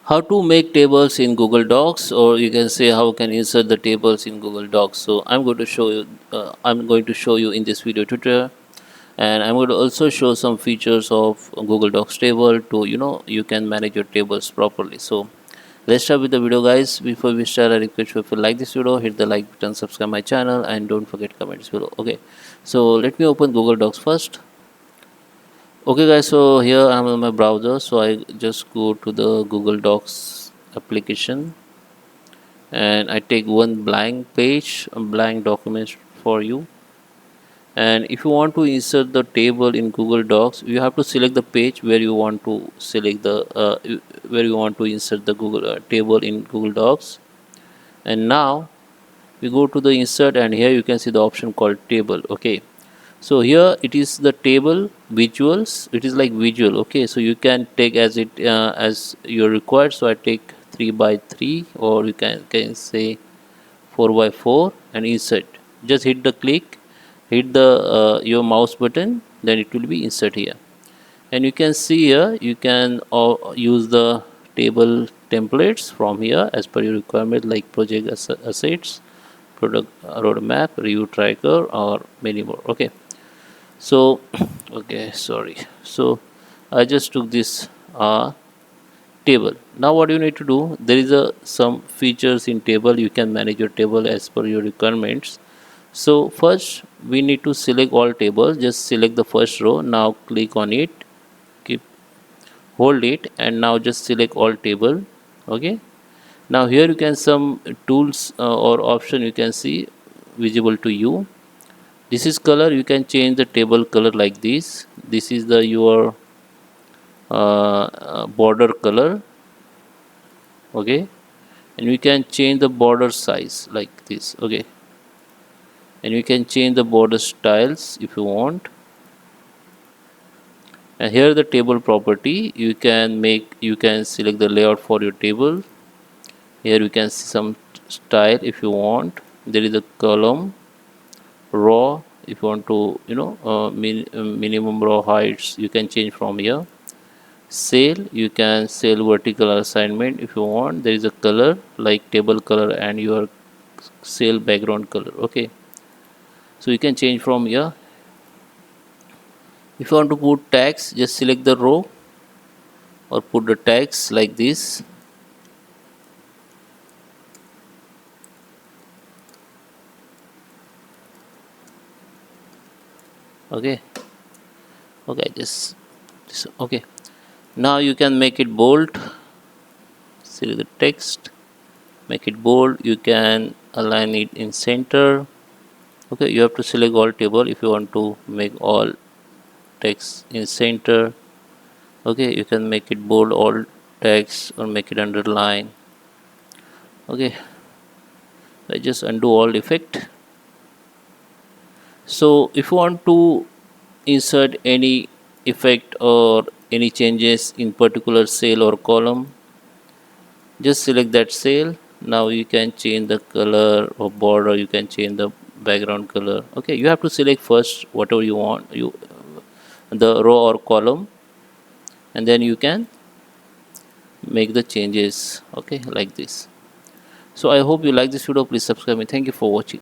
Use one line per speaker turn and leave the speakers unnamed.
How to make tables in Google Docs, or you can say how can insert the tables in Google Docs. So I'm going to show you. I'm going to show you in this video tutorial, and I'm going to also show some features of Google Docs table to you can manage your tables properly. So let's start with the video, guys. Before we start, I request you, if you like this video, hit the like button, subscribe my channel, and don't forget comments below. Okay, so let me open Google Docs first. Okay guys, so here I'm on my browser, so I just go to the Google Docs application and I take one blank page, a blank document for you. And if you want to insert the table in Google Docs, you have to select the page where you want to select the where you want to insert the Google table in Google Docs. And now we go to the insert, and here you can see the option called table. Okay, so here it is the table visuals, it is like visual. Okay, so you can take as it as you're required. So I take 3 by 3, or you can say 4 by 4 and insert. Just hit the click, hit the your mouse button, then it will be insert here. And you can see here you can use the table templates from here as per your requirement, like project assets, product roadmap, review tracker, or many more. Okay, so okay, sorry, so I just took this table. Now what you need to do, there is a some features in table. You can manage your table as per your requirements. So first we need to select all tables. Just select the first row. Now click on it, keep hold it, and now just select all table. Okay, now here you can some tools or option you can see visible to you. This is color. You can change the table color like this. This is the your border color. Okay, and we can change the border size like this. Okay, and you can change the border styles if you want. And here the table property, you can select the layout for your table. Here you can see some style if you want. There is a column, row, if you want to minimum row heights, you can change from here. Cell, you can cell vertical assignment if you want. There is a color like table color and your cell background color. Okay, so you can change from here. If you want to put tags, just select the row or put the tags like this. Okay, okay, just okay. Now you can make it bold. Select the text, make it bold. You can align it in center. Okay, you have to select all table if you want to make all text in center. Okay, you can make it bold all text or make it underline. Okay, I just undo all effect. So if you want to insert any effect or any changes in particular cell or column, just select that cell. Now you can change the color or border, you can change the background color. Okay, you have to select first whatever you want, you the row or column, and then you can make the changes. Okay, like this. So I hope you like this video. Please subscribe me. Thank you for watching.